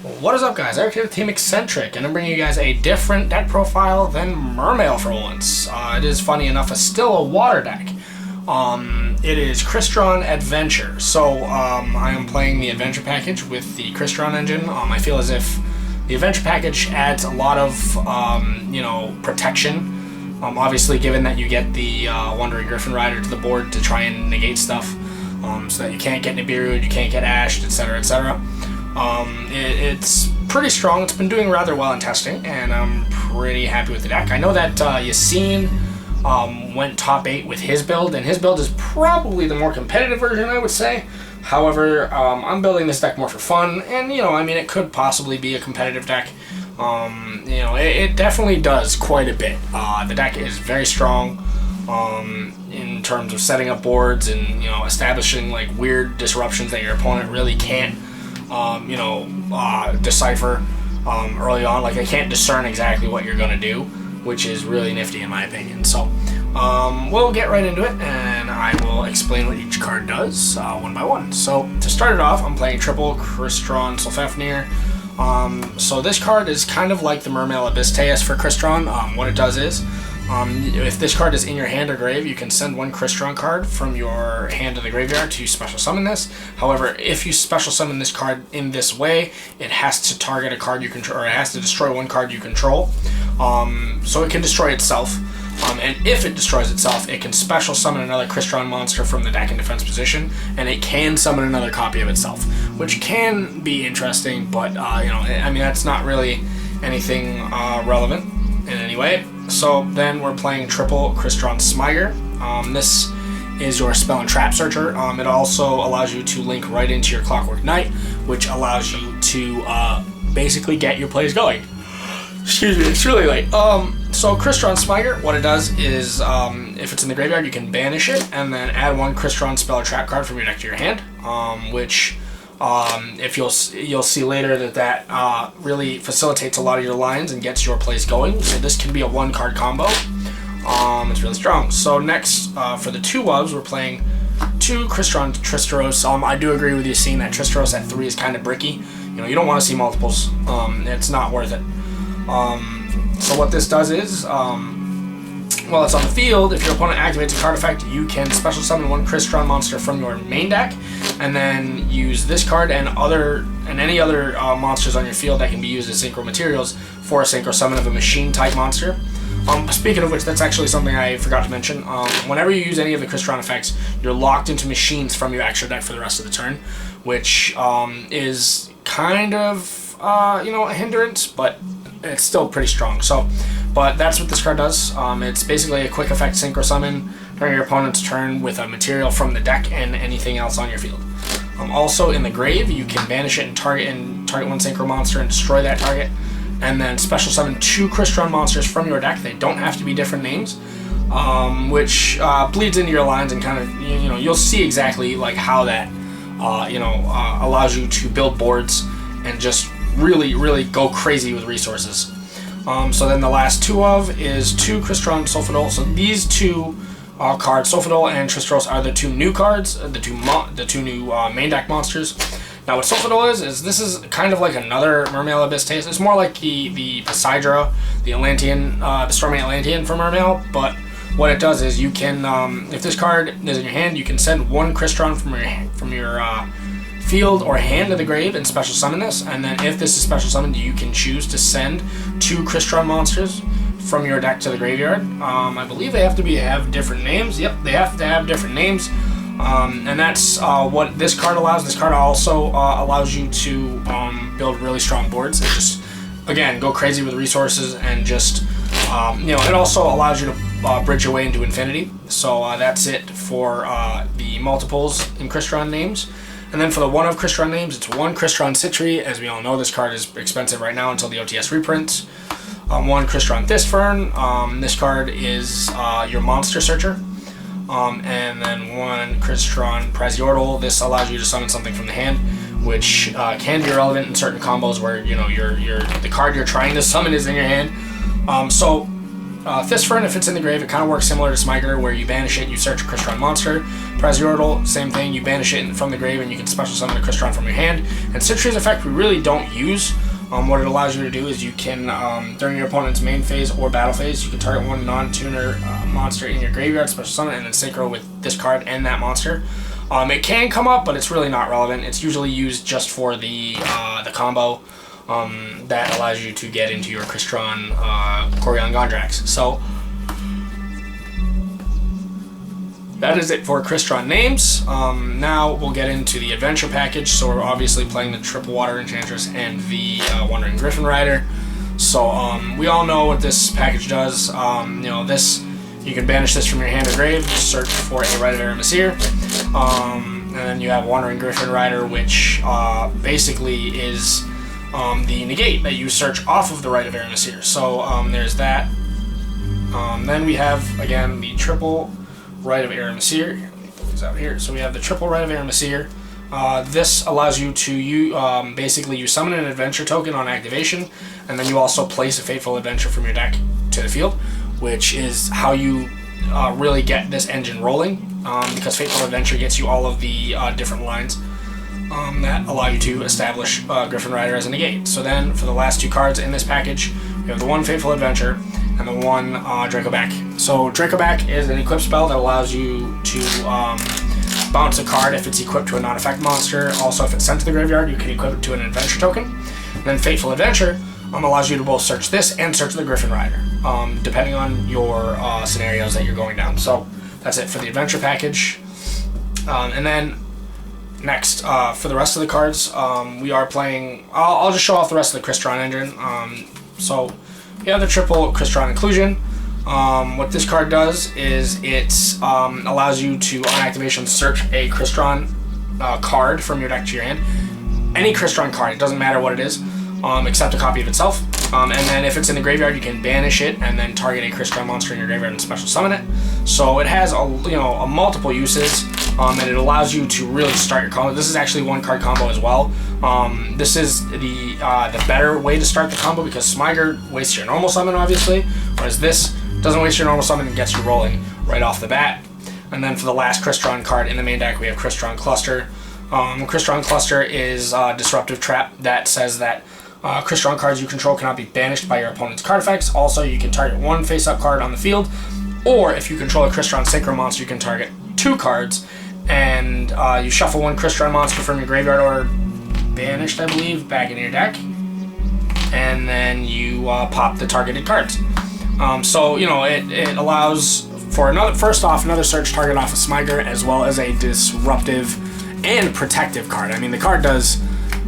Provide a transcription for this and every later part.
What is up, guys? Eric here with Team Eccentric, and I'm bringing you guys a different deck profile than Mermail for once. It is, funny enough, still a water deck. It is Crystron Adventure. So I am playing the Adventure package with the Crystron engine. I feel as if the Adventure package adds a lot of protection. Obviously, given that you get the Wandering Griffin Rider to the board to try and negate stuff, so that you can't get Nibiru, you can't get Ashed, etc., etc. It's pretty strong. It's been doing rather well in testing, and I'm pretty happy with the deck. I know that Yassine went top 8 with his build, and his build is probably the more competitive version, I would say. However, I'm building this deck more for fun, and it could possibly be a competitive deck. It definitely does quite a bit. The deck is very strong in terms of setting up boards and establishing like weird disruptions that your opponent really can't decipher early on. Like, they can't discern exactly what you're gonna do, which is really nifty in my opinion. So we'll get right into it, and I will explain what each card does one by one. So to start it off, I'm playing triple Crystron Sulfafnir. So this card is kind of like the Mermail Abyss for Crystron. What it does is, if this card is in your hand or grave, you can send one Crystron card from your hand to the graveyard to special summon this. However, if you special summon this card in this way, it has to target a card you control, or it has to destroy one card you control. So it can destroy itself. And if it destroys itself, it can special summon another Crystron monster from the deck in defense position, and it can summon another copy of itself, which can be interesting, but that's not really anything relevant in any way. So then we're playing triple Crystron Smyger. This is your spell and trap searcher. It also allows you to link right into your Clockwork Knight, which allows you to basically get your plays going. Excuse me, it's really late. So Crystron Smyger, what it does is, if it's in the graveyard, you can banish it and then add one Crystron spell or trap card from your deck to your hand, which if you'll see later that really facilitates a lot of your lines and gets your plays going. So this can be a one card combo. It's really strong. So next, for the 2-ofs, we're playing 2 Crystron Tristeros. I do agree with you seeing that Tristeros at 3 is kind of bricky. You don't want to see multiples. It's not worth it. So what this does is, while it's on the field, if your opponent activates a card effect, you can special summon one Crystron monster from your main deck, and then use this card and any other monsters on your field that can be used as synchro materials for a synchro summon of a machine type monster. Speaking of which, that's actually something I forgot to mention. Whenever you use any of the Crystron effects, you're locked into machines from your extra deck for the rest of the turn, which is kind of a hindrance, but it's still pretty strong. But that's what this card does. It's basically a quick effect synchro summon during your opponent's turn with a material from the deck and anything else on your field. Also in the grave, you can banish it and target one synchro monster and destroy that target, and then special summon 2 Crystron monsters from your deck. They don't have to be different names, which bleeds into your lines and kind of you'll see exactly like how that allows you to build boards and just really go crazy with resources. So then the last 2-of is 2 Crystron Sulfidol. So these 2 cards, Sulfidol and Tristeros, are the 2 new cards, the two new main deck monsters. Now what Sulfidol is this is kind of like another Mermail Abyss taste. It's more like the Poseidra, the Atlantean, the Stormy Atlantean from Mermail, but what it does is you can, if this card is in your hand, you can send one Crystron from your field or hand to the grave and special summon this, and then if this is special summoned, you can choose to send 2 Crystron monsters from your deck to the graveyard. I believe they have to have different names. Yep, they have to have different names, and that's what this card allows. This card also allows you to build really strong boards and just, again, go crazy with resources, and just it also allows you to bridge your way into infinity. So that's it for the multiples in Crystron names. And then for the 1-of Crystron names, it's 1 Crystron Citri. As we all know, this card is expensive right now until the OTS reprints. 1 Crystron Thistfern. This card is your monster searcher. And then 1 Crystron Praziordal. This allows you to summon something from the hand, which can be relevant in certain combos where the card you're trying to summon is in your hand. So Thistfern, if it's in the grave, it kind of works similar to Smyger, where you banish it, you search a Crystron monster. Praziordal, same thing, you banish it from the grave and you can special summon a Crystron from your hand. And Citri's effect we really don't use. What it allows you to do is you can, during your opponent's main phase or battle phase, you can target one non-tuner monster in your graveyard, special summon, and then synchro with this card and that monster. It can come up, but it's really not relevant. It's usually used just for the combo that allows you to get into your Crystron Corian Gondrax. So that is it for Crystron names. Now we'll get into the adventure package. So we're obviously playing the triple Water Enchantress and the Wandering Griffin Rider. So we all know what this package does. This, you can banish this from your hand or grave, search for a Rite of Aramesir. And then you have Wandering Griffin Rider, which basically is the negate that you search off of the Rite of Aramesir. So there's that. Then we have, again, the triple Rite of Aramesir. Let me put these out here. So we have the triple Rite of Aramesir. This allows you to basically you summon an adventure token on activation, and then you also place a Fateful Adventure from your deck to the field, which is how you really get this engine rolling, because Fateful Adventure gets you all of the different lines that allow you to establish Griffin Rider as a negate. So then for the last two cards in this package, we have the one Fateful Adventure and the one Dracoback. So Dracoback is an equip spell that allows you to bounce a card if it's equipped to a non-effect monster. Also, if it's sent to the graveyard, you can equip it to an adventure token. And then Fateful Adventure allows you to both search this and search the Griffin Rider, depending on your scenarios that you're going down. So that's it for the adventure package. And then next, for the rest of the cards, we are playing... I'll just show off the rest of the Crystron engine. So we have the triple Crystron inclusion. What this card does is it allows you to, on activation, search a Crystron card from your deck to your hand. Any Crystron card, it doesn't matter what it is, except a copy of itself. And then if it's in the graveyard, you can banish it and then target a Crystron monster in your graveyard and special summon it. So it has a multiple uses, and it allows you to really start your combo. This is actually one card combo as well. This is the better way to start the combo, because Smyger wastes your normal summon, obviously, whereas this doesn't waste your normal summon and gets you rolling right off the bat. And then for the last Crystron card in the main deck, we have Crystron Cluster. Crystron Cluster is a disruptive trap that says that Crystron cards you control cannot be banished by your opponent's card effects. Also, you can target one face-up card on the field, or if you control a Crystron Synchro monster, you can target two cards, and you shuffle one Crystron monster from your graveyard or banished, I believe, back into your deck, and then you pop the targeted cards. So it allows for another search target off of Smyger, as well as a disruptive and protective card. I mean, the card does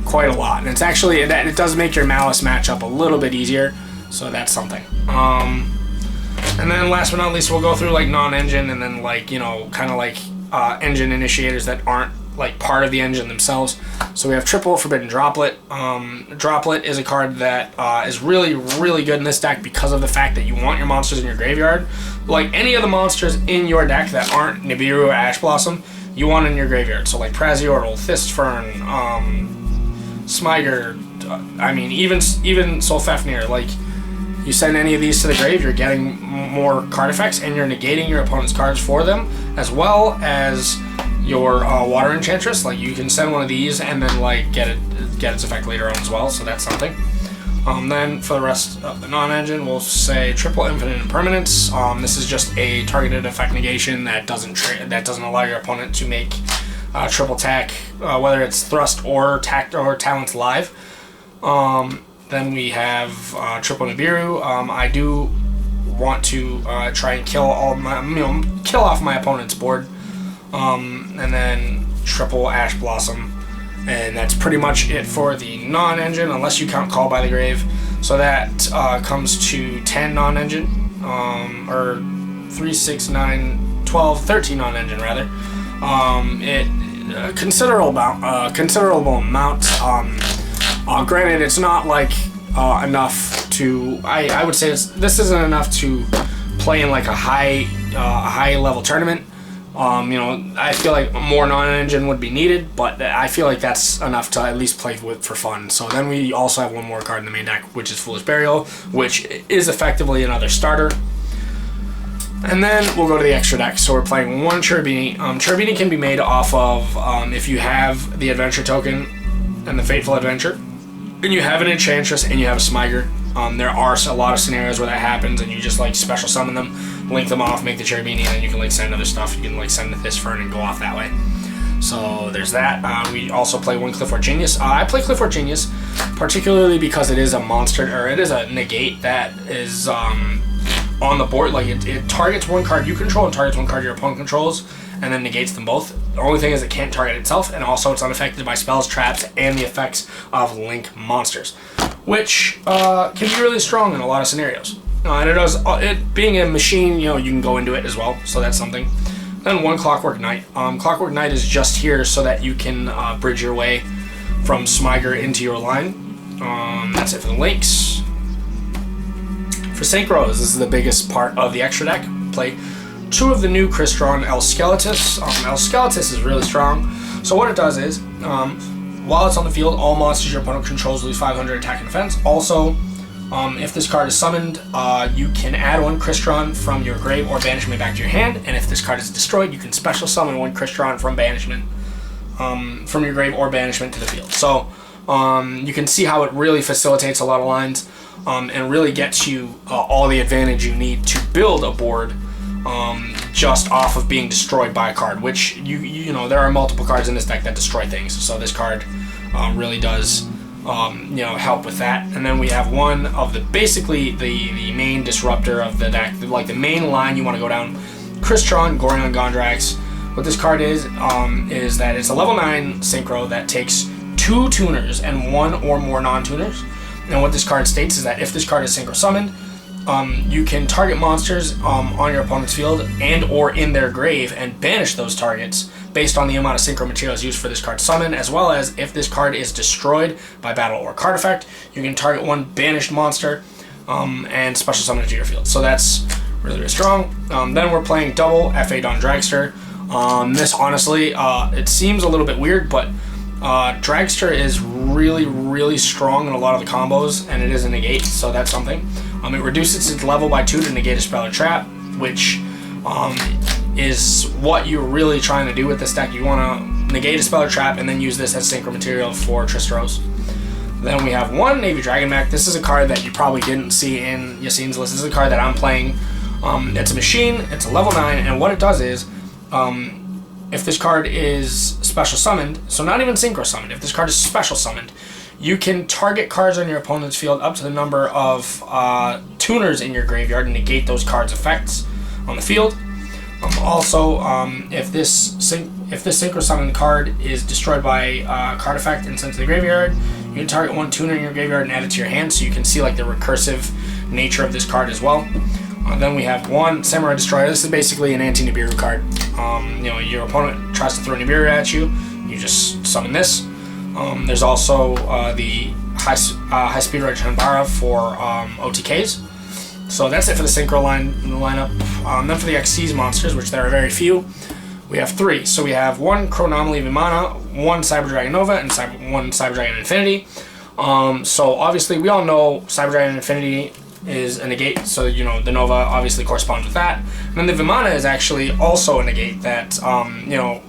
quite a lot, and it's actually it does make your Malice matchup a little bit easier, so that's something. And then last but not least, we'll go through like non-engine, and then kind of like engine initiators that aren't like part of the engine themselves. So we have triple Forbidden Droplet. Droplet is a card that is really, really good in this deck because of the fact that you want your monsters in your graveyard. Like any of the monsters in your deck that aren't Nibiru or Ash Blossom, you want in your graveyard. So like Praziordal, Thistfern, Smyger, I mean even Solfafnir. Like you send any of these to the grave, you're getting more card effects and you're negating your opponent's cards for them, as well as your Water Enchantress. Like you can send one of these and then like get its effect later on as well, so that's something. Then for the rest of the non-engine, we'll say triple Infinite Impermanence. This is just a targeted effect negation that doesn't allow your opponent to make triple attack, whether it's thrust or tact or talents live. Then we have triple Nibiru. I do want to try and kill off my opponent's board. And then triple Ash Blossom, and that's pretty much it for the non-engine, unless you count Call by the Grave. So that comes to 10 non-engine, or 3, 6, 9, 12, 13 non-engine rather. Considerable amount. Granted, it's not like enough to. I would say this isn't enough to play in like a high level tournament. I feel like more non-engine would be needed, but I feel like that's enough to at least play with for fun. So then we also have one more card in the main deck, which is Foolish Burial, which is effectively another starter. And then we'll go to the extra deck. So we're playing one Cherubini. Cherubini can be made off of if you have the Adventure token and the Fateful Adventure, and you have an Enchantress and you have a Smyger. There are a lot of scenarios where that happens, and you just like special summon them, link them off, make the Cherubini, and then you can like send other stuff. You can like send this Fern and go off that way. So there's that. We also play one Clifford Genius. I play Clifford Genius particularly because it is a monster, or it is a negate that is on the board. Like it targets one card you control and targets one card your opponent controls, and then negates them both. The only thing is it can't target itself, and also it's unaffected by spells, traps, and the effects of link monsters, which can be really strong in a lot of scenarios. And it being a machine, you know, you can go into it as well, so that's something. Then one Clockwork Knight. Clockwork Knight is just here so that you can bridge your way from Smyger into your line. That's it for the links. For Synchros, this is the biggest part of the extra deck. Play two of the new Crystron El Skeletus. El Skeletus is really strong. So what it does is, while it's on the field, all monsters your opponent controls lose 500 attack and defense. Also, if this card is summoned, you can add one Crystron from your grave or banishment back to your hand, and if this card is destroyed, you can special summon one Crystron from banishment, from your grave or banishment to the field. So you can see how it really facilitates a lot of lines, and really gets you all the advantage you need to build a board just off of being destroyed by a card, which you know there are multiple cards in this deck that destroy things. So this card really does you know, help with that. And then we have one of the basically the main disruptor of the deck, like the main line you want to go down, Crystron Gorion Gondrax. What this card is that it's a level 9 synchro that takes 2 tuners and 1 or more non-tuners. And what this card states is that if this card is synchro summoned, you can target monsters on your opponent's field and or in their grave and banish those targets based on the amount of synchro materials used for this card summon, as well as if this card is destroyed by battle or card effect, you can target one banished monster and special summon it to your field. So that's really, really strong. Then we're playing double F8 on Dragster. This honestly, it seems a little bit weird, but Dragster is really, really strong in a lot of the combos, and it is a negate, so that's something. It reduces its level by 2 to negate a spell or trap, which is what you're really trying to do with this deck. You want to negate a spell or trap and then use this as synchro material for Tristros. Then we have one Navy Dragon Mech. This is a card that you probably didn't see in Yassine's list. This is a card that I'm playing. It's a machine, it's a level 9, and what it does is, if this card is special summoned, so not even synchro summoned, if this card is special summoned, you can target cards on your opponent's field up to the number of tuners in your graveyard and negate those cards' effects on the field. Also, if this synchro summoned card is destroyed by a card effect and sent to the graveyard, you can target one tuner in your graveyard and add it to your hand, so you can see like the recursive nature of this card as well. Then we have one Samurai Destroyer. This is basically an anti-Nibiru card. You know, your opponent tries to throw Nibiru at you, you just summon this. There's also the High Speed Red Chanbara for OTKs. So that's it for the Synchro lineup. Then for the Xyz monsters, which there are very few, we have 3. So we have one Chronomaly Vimana, one Cyber Dragon Nova, and one Cyber Dragon Infinity. So obviously we all know Cyber Dragon Infinity is a negate, so you know the Nova obviously corresponds with that. And then the Vimana is actually also a negate that you know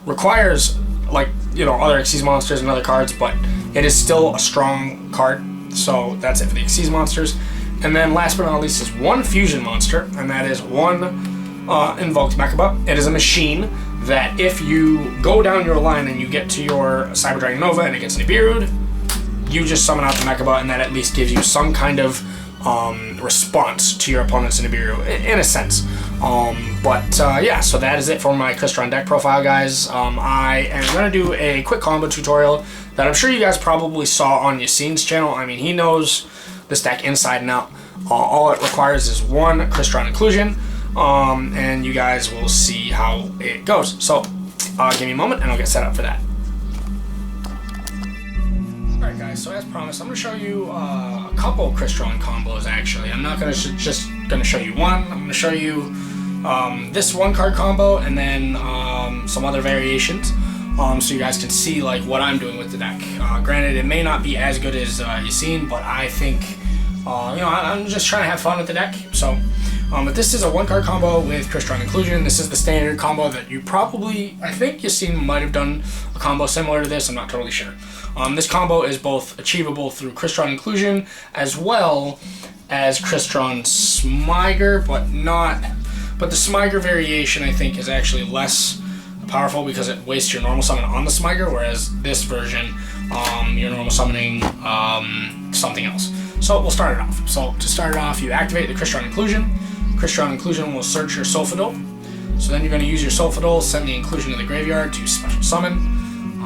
requires like you know other Xyz monsters and other cards, but it is still a strong card. So that's it for the Xyz monsters. And then last but not least is one fusion monster, and that is one Invoked Mechaba. It is a machine that if you go down your line and you get to your Cyber Dragon Nova and it gets Nibiru'd, you just summon out the Mechaba, and that at least gives you some kind of response to your opponent's Nibiru, in a sense. Yeah, so that is it for my Crystron deck profile, guys. I am going to do a quick combo tutorial that I'm sure you guys probably saw on Yassine's channel. I mean, he knows this deck inside and out. All it requires is one Crystron inclusion, and you guys will see how it goes. So, give me a moment and I'll get set up for that. Alright guys, so as promised, I'm going to show you a couple Crystron combos actually. I'm not just going to show you one. I'm going to show you this one card combo and then some other variations, so you guys can see like what I'm doing with the deck. Granted, it may not be as good as Yassine, but I think you know, I'm just trying to have fun with the deck. So But this is a 1-card combo with Crystron inclusion. This is the standard combo that you probably, I think you've seen, might have done a combo similar to this. I'm not totally sure. This combo is both achievable through Crystron inclusion as well as Crystron Smiger, but the Smiger variation I think is actually less powerful because it wastes your normal summon on the Smiger, whereas this version, you're normal summoning something else. So we'll start it off. So to start it off, you activate the Crystron inclusion. Crystron inclusion will search your Sulfidol. So then you're going to use your Sulfidol, send the inclusion to the graveyard to special summon.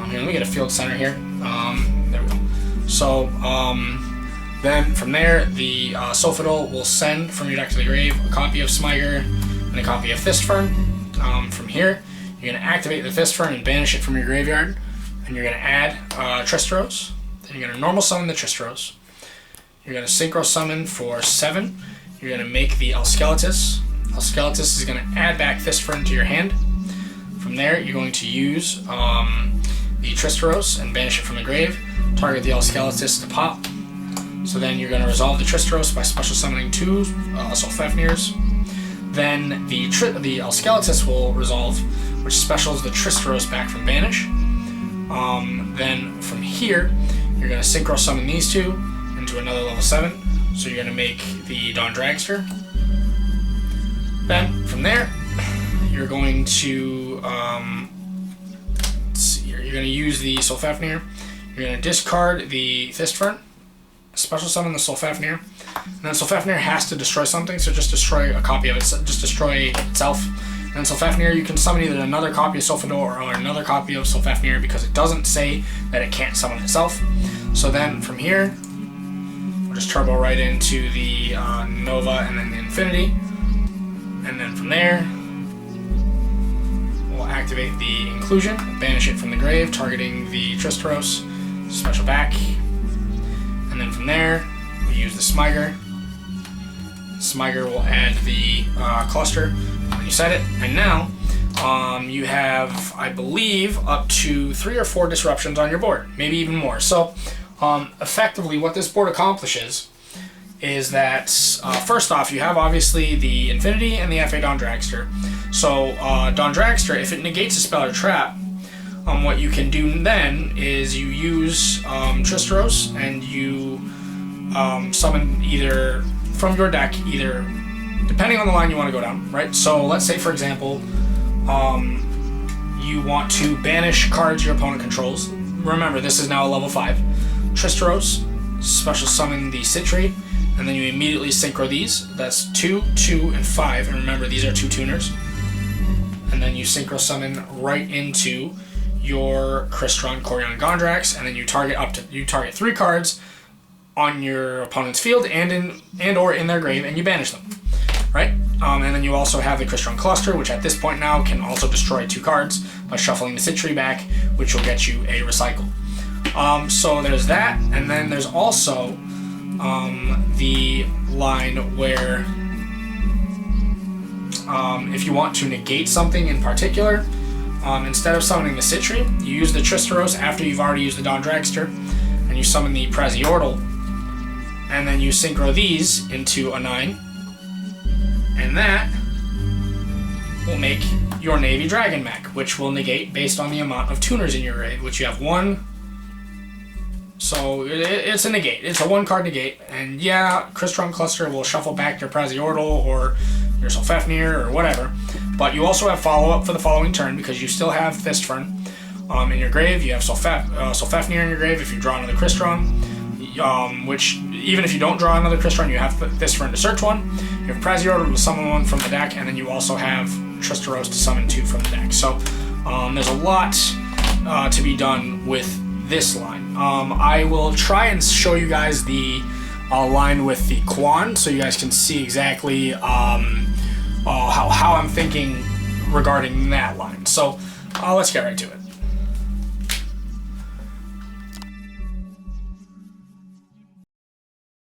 Here, let me get a field center here. There we go. So then from there, the Sulfidol will send from your deck to the grave a copy of Smiger and a copy of Fistfern. From here, you're going to activate the Fistfern and banish it from your graveyard. And you're going to add Tristros. Then you're going to normal summon the Tristros. You're going to Synchro Summon for 7. You're going to make the Elskeletis. Elskeletis is going to add back Fistfern to your hand. From there, you're going to use the Tristros and banish it from the grave. Target the Elskeletis to pop. So then you're going to resolve the Tristros by special summoning 2 Sulfafnirs. Then the Elskeletis will resolve, which specials the Tristros back from banish. Then from here, you're going to Synchro Summon these 2 into another level 7. So you're going to make the Dawn Dragster. Then from there, you're going to let's see here. You're going to use the Sulfafnir. You're going to discard the Fistfern, special summon the Sulfafnir, and then Sulfafnir has to destroy something. So just destroy a copy of it. Just destroy itself. And then Sulfafnir, you can summon either another copy of Sulfidol or another copy of Sulfafnir because it doesn't say that it can't summon itself. So then from here, we'll just turbo right into the Nova and then the Infinity. And then from there, we'll activate the inclusion, banish it from the grave, targeting the Tristros, special back. And then from there, we use the Smiger. Smiger will add the cluster when you set it. And now, you have, I believe, up to 3 or 4 disruptions on your board, maybe even more. So, effectively, what this board accomplishes is that, first off, you have obviously the Infinity and the FA Dawn Dragster. So, Dawn Dragster, if it negates a spell or trap, what you can do then is you use Tristros and you summon either from your deck, either depending on the line you want to go down, right? So let's say, for example, you want to banish cards your opponent controls. Remember, this is now a level 5. Tristros, special summon the Citri, and then you immediately synchro these. That's 2, 2, and 5. And remember, these are 2 tuners. And then you synchro summon right into your Crystron, Corian, and Gondrax, and then you target 3 cards on your opponent's field and or in their grave, and you banish them, right? And then you also have the Crystron Cluster, which at this point now can also destroy 2 cards by shuffling the Citri back, which will get you a recycle. So there's that, and then there's also the line where if you want to negate something in particular, instead of summoning the Citri, you use the Tristeros after you've already used the Dawn Dragster, and you summon the Praziordal, and then you synchro these into a 9, and that will make your Navy Dragon mech, which will negate based on the amount of tuners in your grave, which you have 1. So it's a negate. It's a 1-card negate, and yeah, Crystron Cluster will shuffle back your Praziordal or your Sulfafnir or whatever, but you also have follow-up for the following turn because you still have Fistfern in your grave. You have Sulfafnir in your grave if you draw another Crystron, which even if you don't draw another Crystron, you have Fistfern to search one. You have Praziordal to summon 1 from the deck, and then you also have Tristeros to summon 2 from the deck. So there's a lot to be done with this line. I will try and show you guys the line with the Quan so you guys can see exactly how I'm thinking regarding that line. So let's get right to it.